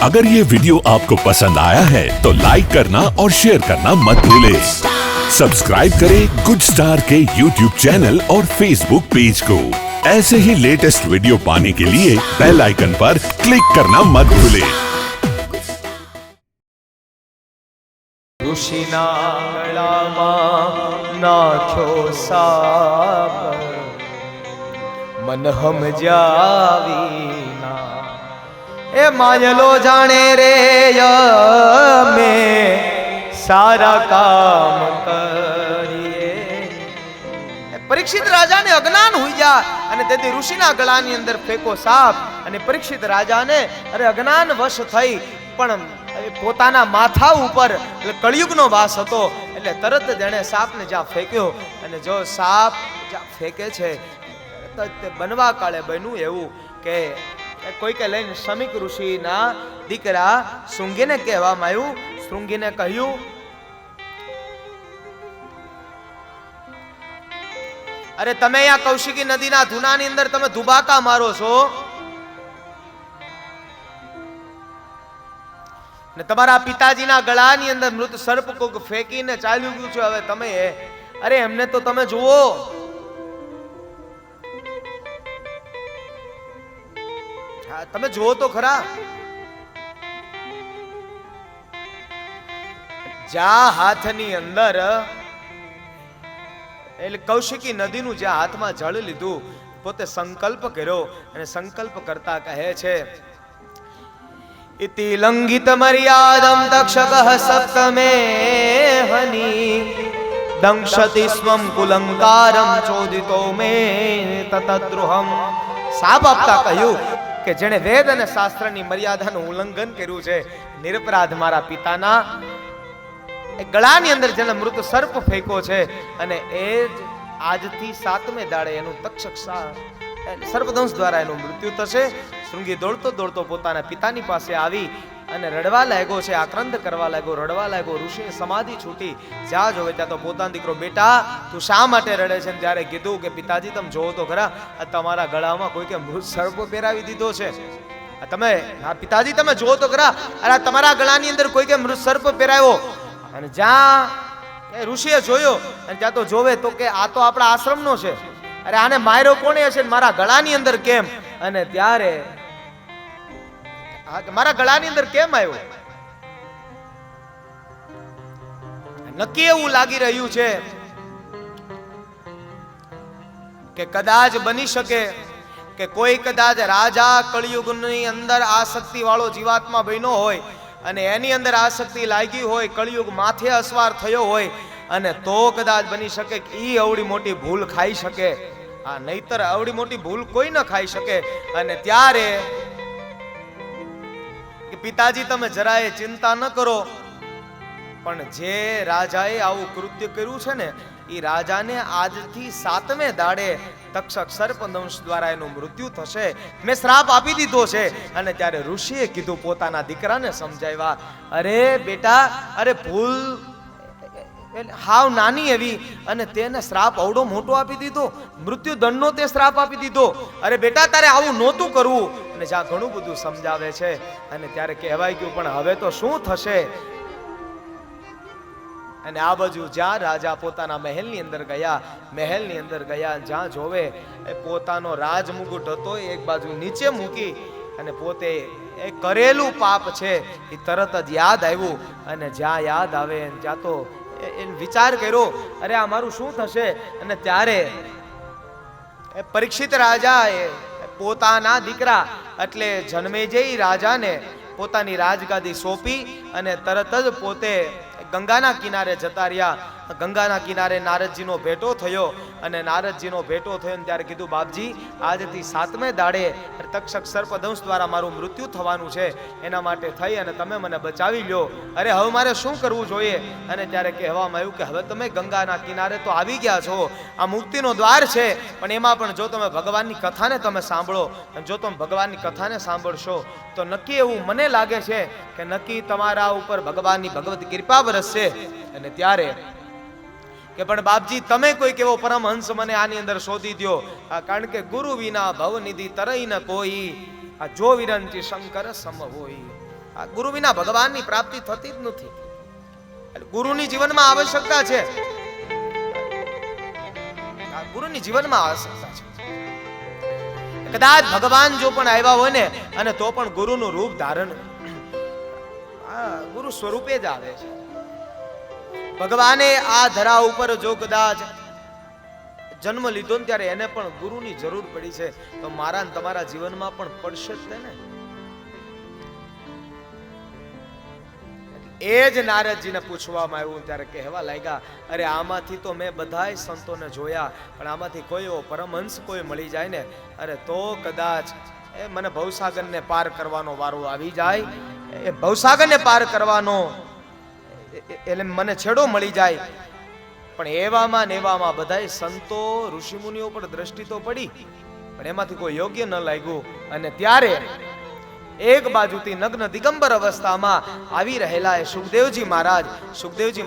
अगर ये वीडियो आपको पसंद आया है तो लाइक करना और शेयर करना मत भूलें। सब्सक्राइब करें गुड स्टार के यूट्यूब चैनल और फेसबुक पेज को। ऐसे ही लेटेस्ट वीडियो पाने के लिए बेल आइकन पर क्लिक करना मत भूलें। ऋषिना गळाમાં નાખ્યો સાપ મન સમજાવીના એ માયલો જાણે રે મે સારા કામ કરીએ। પરીક્ષિત રાજાને અજ્ઞાન હોઈ જા અને તેથી ઋષિના ગળાની અંદર ફેંકો સાપ અને પરીક્ષિત રાજાને અરે અજ્ઞાન વશ થઈ પણ પોતાના માથા ઉપર કળિયુગનો વાસ હતો એટલે તરત જેણે સાપને જ્યાં ફેંક્યો અને જો સાપ જ્યાં ફેંકે છે બનવા કાળે બન્યું એવું કે કોઈકે લઈને શમીક ઋષિના દીકરા શૃંગીને કહેવામાં આવ્યું। શૃંગીને કહ્યું અરે તમે અહીંયા કૌશિકી નદીના ધુનાની અંદર તમે ધુબાકા મારો છો ને તમારા પિતાજીના ગળાની અંદર મૃત સર્પ કોક ફેંકીને ચાલ્યું ગયું છે। હવે તમે અરે એમને તો તમે જુઓ, તમે જુઓ તો ખરા, જ્યાં હાથની અંદર એટલે કૌશિકી નદીનું જ્યાં હાથમાં જળ લીધું પોતે સંકલ્પ કર્યો અને સંકલ્પ કરતા કહે છે इति लंघित मर्यादं तक्षकः सप्तमे हनि दंशति स्वं कुलंकारं चोदितो मे ततद्रुहम। साप आपता કહ્યું કે જેણે વેદ અને શાસ્ત્રની મર્યાદાનું ઉલ્લંઘન કર્યું છે, નિરપરાધ મારા પિતાના ગળાની અંદર જેને મૃત સર્પ ફેંક્યો છે અને એ જ આજથી 7મે દાડે એનું તક્ષક સર્પદંશ દ્વારા એનું મૃત્યુ થશે। શૃંગી દોડતો દોડતો પોતાના પિતાની પાસે આવી અને રડવા લાગ્યો છે, આક્રંદ કરવા લાગ્યો, રડવા લાગ્યો। ઋષિની સમાધિ છૂટી, જ્યાં જોવે ત્યાં તો પોતાનો દીકરો બેટા તું શા માટે રડે છે? ત્યારે કીધું કે પિતાજી તમે જોવો તો ખરા, તમારા ગળામાં કોઈકે મૃત સર્પ પહેરાવી દીધો છે। તમે પિતાજી તમે જોવો તો ખરા, અરે તમારા ગળાની અંદર કોઈકે મૃત સર્પ પહેરાવ્યો। અને જ્યાં ઋષિએ જોયો અને ત્યાં તો જોવે તો કે આ તો આપણા આશ્રમનો છે, અરે આને માર્યો કોણે હશે મારા ગળાની અંદર કેમ? અને ત્યારે મારા ગળાની અંદર કેમ આવ્યો? નક્કી એવું લાગી રહ્યું છે કે કદાચ બની શકે કે કોઈ કદાચ રાજા કળિયુગની અંદર આસક્તિ વાળો જીવાત્મા બન્યો હોય અને એની અંદર આસક્તિ લાગી હોય, કળિયુગ માથે અસવાર થયો હોય અને તો કદાચ બની શકે કે ઈ અવડી મોટી ભૂલ ખાઈ શકે। આ નહીતર અવડી મોટી ભૂલ કોઈ ન ખાઈ શકે। અને ત્યારે કે પિતાજી તમે જરાય ચિંતા ન કરો, પણ જે રાજાએ આવું કૃત્ય કર્યું છે ને એ રાજાને આજથી 7મે દાડે તક્ષક સર્પદંશ દ્વારા એનું મૃત્યુ થશે, મેં શ્રાપ આપી દીધો છે। અને ત્યારે ઋષિએ કીધું, પોતાના દીકરાને સમજાવ્યા, અરે બેટા, અરે ભૂલ હાવ નાની એવી અને તેને શ્રાપ અવડો મોટો આપી દીધો, મૃત્યુ દંડનો તે શ્રાપ આપી દીધો। અરે બેટા તારે આવું નહોતું કરવું। અને જ્યાં ઘણું બધું સમજાવે છે અને ત્યારે કહેવાય ગયું પણ હવે તો શું થશે? અને આ બાજુ જ્યાં રાજા પોતાના મહેલની અંદર ગયા, જ્યાં જોવે પોતાનો રાજમુકુટ હતો એક બાજુ નીચે મૂકી અને પોતે એ કરેલું પાપ છે એ તરત જ યાદ આવ્યું। અને જ્યાં યાદ આવે ત્યાં તો વિચાર કર્યો, અરે આ મારું શું થશે? અને ત્યારે પરીક્ષિત રાજા એ પોતાના દીકરા એટલે જન્મેજય રાજાને પોતાની રાજગાદી સોંપી અને તરત જ પોતે ગંગાના કિનારે જતા રહ્યા। ગંગાના કિનારે નારદજીનો ભેટો થયો અને નારદજીનો ભેટો થયો ત્યારે કીધું, બાપજી આજથી 7મે દાડે તક્ષક સર્પદંશ દ્વારા મારું મૃત્યુ થવાનું છે, એના માટે થઈ અને તમે મને બચાવી લ્યો। અરે હવે મારે શું કરવું જોઈએ? અને ત્યારે કહેવામાં આવ્યું કે હવે તમે ગંગાના કિનારે તો આવી ગયા છો, આ મુક્તિનો દ્વાર છે, પણ એમાં પણ જો તમે ભગવાનની કથાને તમે સાંભળો અને જો તમે ભગવાનની કથાને સાંભળશો તો નક્કી એવું મને લાગે છે કે નક્કી તમારા ઉપર ભગવાનની ભગવત કૃપા વરસશે। અને ત્યારે કે પણ બાપજી તમે કોઈ કેવો પરમહંસ મને આની અંદર શોધી દો, કારણ કે ગુરુ વિના ભવનિધિ તરઈ ન કોઈ, આ જો વિરંચી શંકર સમ હોય। આ ગુરુ વિના ભગવાનની પ્રાપ્તિ થતી જ નથી. ગુરુની જીવનમાં આવશ્યકતા છે. ગુરુની જીવનમાં આવશ્યકતા છે. કદાચ ભગવાન જો પણ આવ્યા હોય ને અને તો પણ ગુરુનું રૂપ ધારણ ગુરુ સ્વરૂપે જ આવે છે. ભગવાને આ ધરા ઉપર જો કદાચ જન્મ લીધો ને ત્યારે એને પણ ગુરુની જરૂર પડી છે, તો મારા ને તમારા જીવનમાં પણ પડશે જ ને. એ જ નારદજીને પૂછવામાં આવ્યું ત્યારે કહેવા લાગ્યા, અરે આમાંથી તો મેં બધાય સંતોને જોયા, પણ આમાંથી કોઈ એવો પરમહંસ કોઈ મળી જાય ને, અરે તો કદાચ એ મને ભવસાગરને પાર કરવાનો વારો આવી જાય, એ ભવસાગરને પાર કરવાનો એટલે મને છેડો મળી જાય. પણ એવામાં ને એવામાં બધાય સંતો ઋષિમુનિઓ પર દ્રષ્ટિ તો પડી, પણ એમાંથી કોઈ યોગ્ય ન લાગ્યું. અને ત્યારે એક બાજુથી નગ્ન દિગંબર અવસ્થામાં આવી રહેલા એ સુખદેવજી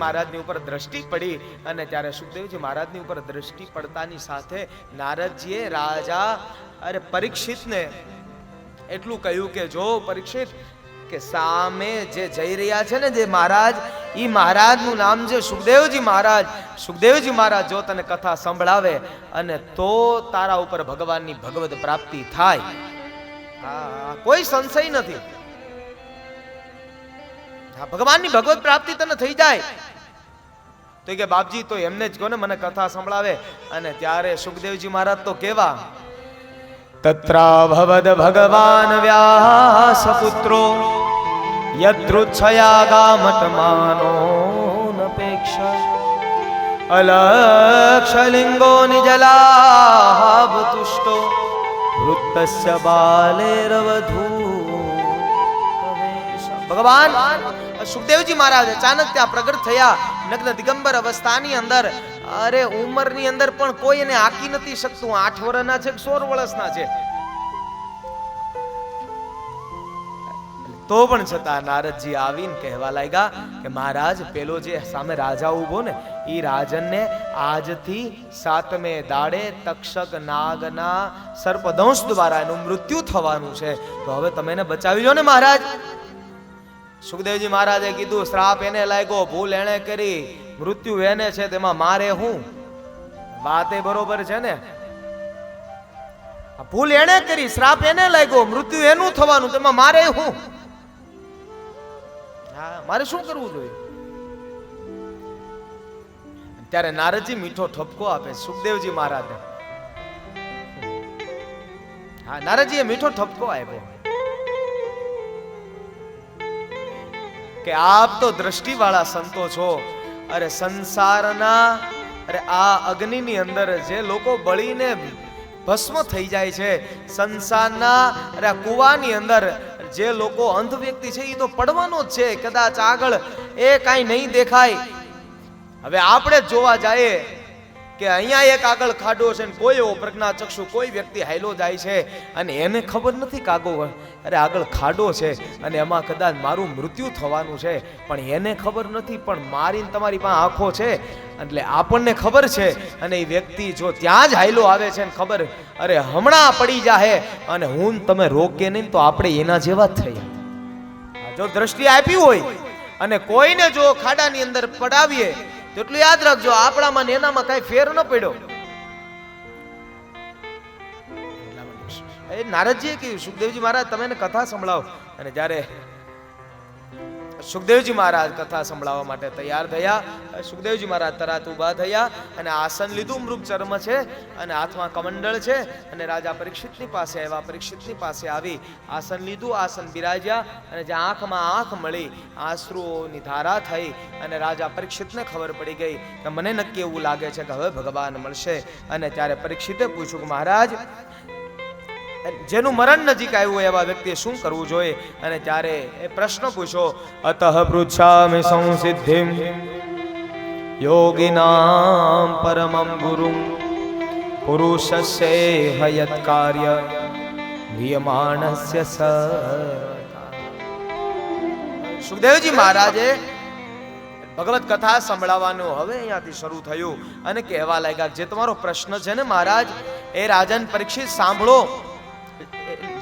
મહારાજની ઉપર દ્રષ્ટિ પડી. અને ત્યારે સુખદેવજી મહારાજની ઉપર દ્રષ્ટિ પડતાની સાથે નારદજીએ રાજા પરીક્ષિતને એટલું કહ્યું કે જો પરીક્ષિત, કે સામે જે જઈ રહ્યા છે ને જે મહારાજ, ઈ મહારાજનું નામ છે સુખદેવજી મહારાજ જો તને કથા સંભળાવે અને તો તારા ઉપર ભગવાનની ભગવદ પ્રાપ્તિ થાય. કોઈ સંશય નથી. ભગવાનની ભગવત પ્રાપ્તિ તને થઈ જાય. તો કે બાપજી તો એમને જ કહો ને મને કથા સંભળાવે. અને ત્યારે સુખદેવજી મહારાજ તો કેવા, તત્રાભવદ ભગવાન વ્યાસ પુત્રો યદૃચ્છયા ગામતમાનો નપેક્ષા અલક્ષલિંગો નિજલાભ તુષ્ટો વૃત્તસ્ય બાલેરવધૂ. ભગવાન સુખદેવજી મહારાજ અચાનક ત્યાં પ્રગટ થયા નગ્ન દિગંબર અવસ્થાની અંદર. અરે ઉંમરની અંદર પણ કોઈ એને આકી નથી શકતું. 8 વર્ષના છે કે 16 વર્ષના છે, તો પણ છતાં નારદજી આવીને કહેવા લાગ્યા કે મહારાજ પેલો જે સામે રાજા ઉભો ને ઈ રાજનને આજથી 7મે દાડે તક્ષક નાગના સર્પદંશ દ્વારા એનું મૃત્યુ થવાનું છે, તો હવે તમે એને બચાવી લો ને મહારાજ. સુખદેવજી મહારાજે કીધું શ્રાપ એને લાગ્યો, ભૂલ એને કરી, મૃત્યુ એને છે, તેમાં મારે હું? વાત એ બરોબર છે ને. ભૂલ એને કરી, શ્રાપ એને લાગ્યો, મૃત્યુ એનું થવાનું, તેમાં મારે હું? મારે શું કરવું જોઈએ? ત્યારે નારદજી મીઠો ઠપકો આપે સુખદેવજી મહારાજને. નારદજીએ મીઠો ઠપકો આપ્યો કે આપ તો દ્રષ્ટિવાળા સંતો છો. અરે સંસારના આ અગ્નિની અંદર જે લોકો બળીને ભસ્મ થઈ જાય છે, સંસારના કુવાની અંદર જે લોકો અંધ વ્યક્તિ છે એ તો પડવાનો જ છે. કદાચ આગળ એ કાંઈ નહીં દેખાય. હવે આપણે જોવા જઈએ કે અહીંયા એક આગળ ખાડો છે ને કોઈ એવો પ્રજ્ઞાચક્ષુ કોઈ વ્યક્તિ હાઈલો જાય છે અને એને ખબર નથી આગળ ખાડો છે અને એમાં કદાચ મારું મૃત્યુ થવાનું છે, પણ એને ખબર નથી. પણ મારી તમારી પાસે આંખો છે એટલે આપણને ખબર છે. અને એ વ્યક્તિ જો ત્યાં જ હાઈલો આવે છે ને ખબર હમણાં પડી જાહે અને હું તમે રોકે નહીં તો આપણે એના જેવા જ થઈએ. જો દ્રષ્ટિ આપી હોય અને કોઈને જો ખાડાની અંદર પડાવીએ તો એટલું યાદ રાખજો આપણામાં ને એનામાં કઈ ફેર ન પડ્યો. નારદજીએ કહ્યું સુખદેવજી મહારાજ તમે એને કથા સંભળાવો. અને જ્યારે સુખદેવજી મહારાજ કથા સંભળાવવા માટે તૈયાર થયા, સુખદેવજી મહારાજ તરત ઊભા થયા અને આસન લીધું, મૃગ ચર્મ છે અને હાથમાં કમંડળ છે અને રાજા પરીક્ષિતની પાસે આવ્યા. પરીક્ષિતની પાસે આવી આસન લીધું, આસન બિરાજ્યા અને જ્યાં આંખમાં આંખ મળી આંસુઓની ધારા થઈ અને રાજા પરીક્ષિતને ખબર પડી ગઈ કે મને નક્કી એવું લાગે છે કે હવે ભગવાન મળશે. અને ત્યારે પરીક્ષિતે પૂછ્યું કે મહારાજ જેનું મરણ નજીક આવ્યું હોય એવા વ્યક્તિએ શું કરવું જોઈએ? અને ત્યારે એ પ્રશ્ન પૂછ્યો, અતઃ પૃચ્છામિ સંસિદ્ધિમ યોગિનામ પરમં ગુરુમ પુરુષસ્ય હયત કાર્ય વિયમાનસ્ય સુખદેવજી મહારાજે ભગવત કથા સંભળાવવાનું હવે અહીંયાથી શરૂ થયું અને કહેવા લાગ્યા જે તમારો પ્રશ્ન છે ને મહારાજ એ રાજન પરીક્ષિત સાંભળો.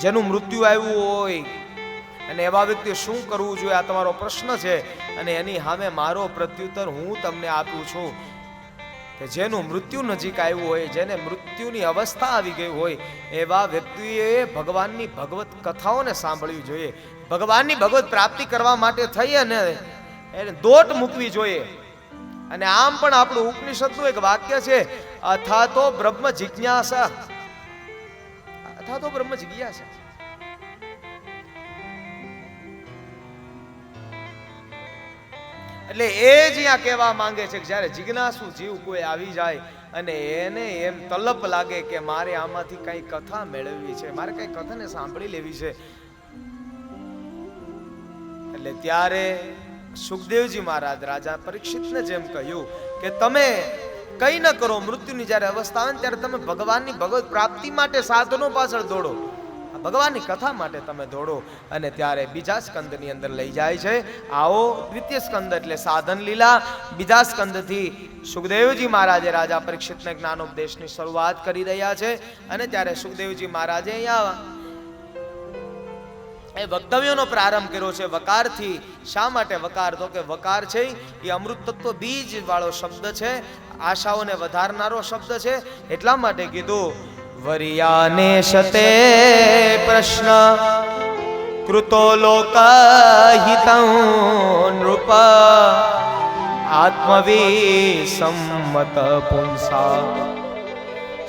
જેનું મૃત્યુ આવ્યું હોય અને એવા વ્યક્તિએ શું કરવું જોઈએ, આ તમારો પ્રશ્ન છે. અને એની સામે મારો પ્રત્યુત્તર હું તમને આપું છું કે જેનું મૃત્યુ નજીક આવ્યું હોય, જેને મૃત્યુની અવસ્થા આવી ગઈ હોય, એવા વ્યક્તિએ ભગવાનની ભગવત કથાઓને સાંભળવી જોઈએ. ભગવાનની ભગવત પ્રાપ્તિ કરવા માટે થઈ અને એને દોટ મૂકવી જોઈએ. અને આમ પણ આપણું ઉપનિષદનું એક વાક્ય છે, અથાતો બ્રહ્મ જિજ્ઞાસા. અથાતો બ્રહ્મ જિજ્ઞાસા. એટલે એ જ અહીંયા કહેવા માંગે છે કે જ્યારે જિજ્ઞાસુ જીવ કોઈ આવી જાય અને એને એમ તલપ લાગે કે મારે આમાંથી કઈ કથા મેળવવી છે, મારે કઈ કથાને સાંભળી લેવી છે, એટલે ત્યારે સુખદેવજી મહારાજ રાજા પરીક્ષિતને જેમ કહ્યું કે તમે કઈ ન કરો, મૃત્યુની જ્યારે અવસ્થા આવે ત્યારે તમે ભગવાનની ભગવત પ્રાપ્તિ માટે સાધનો પાછળ દોડો, ભગવાનની કથા માટે તમે દોડો. અને ત્યારે બીજા સ્કંદની અંદર લઈ જાય છે. આવો દ્વિતીય સ્કંદ એટલે સાધન લીલા. બીજા સ્કંદથી સુખદેવજી મહારાજે રાજા પરીક્ષિતને જ્ઞાનોપદેશની શરૂઆત કરી રહ્યા છે. અને ત્યારે સુખદેવજી મહારાજે અહીંયા એ વક્તવ્યનો પ્રારંભ કર્યો છે વકારથી. શા માટે વકાર? તો કે વકાર છે એ અમૃત તત્વ બીજ વાળો શબ્દ છે, આશાઓને વધારનારો શબ્દ છે. એટલા માટે કીધું વરિયાને શતે પ્રશ્ન કૃતો લોકહિતં નૃપ આત્મવિસમ્મત પુંસા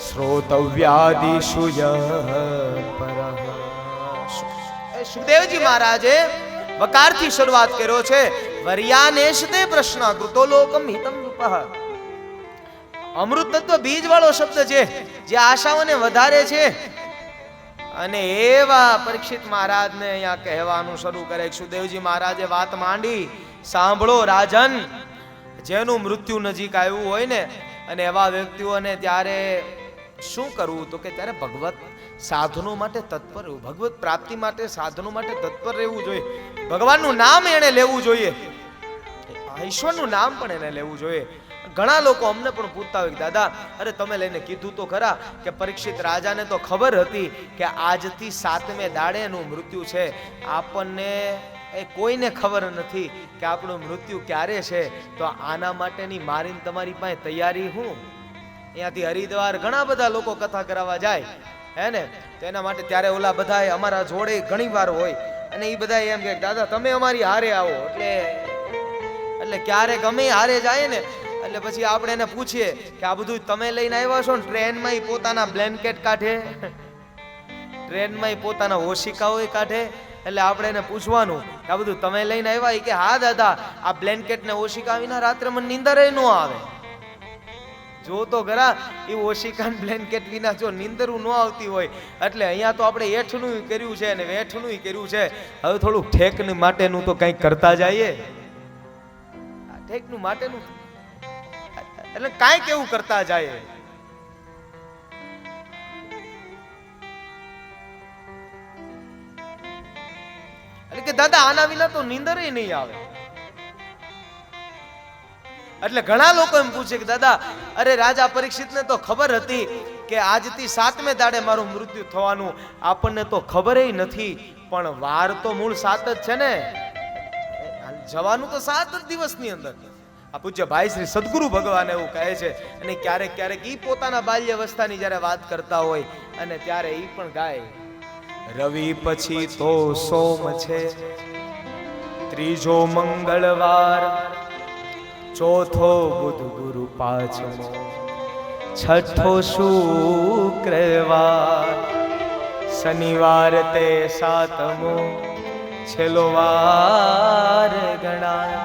શ્રોતવ્યાદિષુ પરઃ. સુખદેવજી મહારાજે વકારથી શરૂઆત કર્યો છે. વરિયાનેશતે પ્રશ્ન કૃતો લોકમ હિતમ નૃપ. અમૃત તત્વ બીજ વાળો શબ્દ છે જે આશાઓને વધારે છે. અને એવા પરીક્ષિત મહારાજને અહીંયા કહેવાનું શરૂ કરે. સુખદેવજી મહારાજે વાત માંડી, સાંભળો રાજન, જેનું મૃત્યુ નજીક આવ્યું હોય ને અને એવા વ્યક્તિઓને ત્યારે શું કરવું? તો કે ત્યારે ભગવત સાધનો માટે તત્પર રહેવું, ભગવત પ્રાપ્તિ માટે સાધનો માટે તત્પર રહેવું જોઈએ. ભગવાનનું નામ એને લેવું જોઈએ, ઈશ્વરનું નામ પણ એને લેવું જોઈએ. ઘણા લોકો અમને પણ પૂછતા હોય કે દાદા, અરે તમે લઈને કીધું તો ખરા કે પરીક્ષિત રાજાને તો ખબર હતી કે આજથી 7મે દાડે એનું મૃત્યુ છે, આપણને એ કોઈને ખબર નથી કે આપણું મૃત્યુ ક્યારે છે. તો આના માટેની મારી તમારી પાસે તૈયારી હું? અહીંયાથી હરિદ્વાર ઘણા બધા લોકો કથા કરાવવા જાય હે ને, તો એના માટે ત્યારે ઓલા બધા અમારા જોડે ઘણી વાર હોય અને એ બધા એમ કે દાદા તમે અમારી હારે આવો. એટલે ક્યારેક અમે હારે જાય ને એટલે પછી આપણે એને પૂછીએ કે આ બધું તમે લઈને આવ્યા છો ને? ટ્રેનમાં પોતાના બ્લેન્કેટ કાઢે, ટ્રેનમાં પોતાના ઓશિકાઓ કાઢે. એટલે આપણે એને પૂછવાનું કે આ બધું તમે લઈને આવ્યા? કે હા દાદા, આ બ્લેન્કેટ ને ઓશિકા વિના રાત્રે મને નીંદર ન આવે. જો તો ખરા, એ ઓશિકા બ્લેન્કેટ વિના જો નીંદરું ન આવતી હોય. એટલે અહીંયા તો આપણે હેઠનું કર્યું છે અને વેઠનું કર્યું છે. હવે થોડુંક ઠેકની માટેનું તો કંઈક કરતા જઈએ. ઠેકનું માટેનું એટલે કાંઈક એવું કરતા જાય. એટલે કે દાદા આના વિના તો નીંદર નહીં આવે. એટલે ઘણા લોકો એમ પૂછે કે દાદા, અરે રાજા પરીક્ષિતને તો ખબર હતી કે આજથી 7મે દાડે મારું મૃત્યુ થવાનું, આપણને તો ખબર નથી. પણ વાર તો મૂળ 7 જ છે ને, જવાનું તો 7 જ દિવસની અંદર. આ પૂજ્ય ભાઈ શ્રી સદગુરુ ભગવાન એવું કહે છે. અને ક્યારેક ક્યારેક ઈ પોતાના બાલ્ય અવસ્થાની જ્યારે વાત કરતા હોય અને ત્યારે ઈ પણ ગાય, રવિ પછી તો સોમ છે, ત્રીજો મંગળવાર, ચોથો બુધ ગુરુ પાંચમો, છઠ્ઠો શુક્રવાર, શનિવાર તે 7મો, છેલ્લો વાર ગણાય.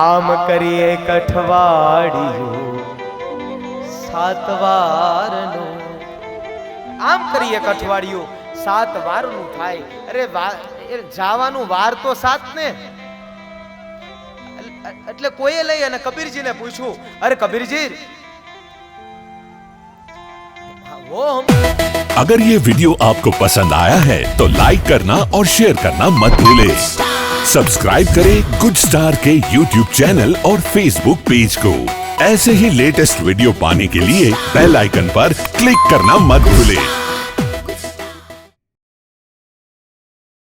આમ કરીએ અઠવાડિયું 7 વારનું, આમ કરીએ અઠવાડિયું 7 વારનું થાય. અરે જવાનું વાર તો 7 ને. એટલે કોઈએ લઈ અને કબીરજીને પૂછ્યું, અરે કબીરજી वो अगर ये वीडियो आपको पसंद आया है तो लाइक करना और शेयर करना मत भूलें। सब्सक्राइब करें गुड स्टार के यूट्यूब चैनल और फेसबुक पेज को। ऐसे ही लेटेस्ट वीडियो पाने के लिए बेल आइकन पर क्लिक करना मत भूलें।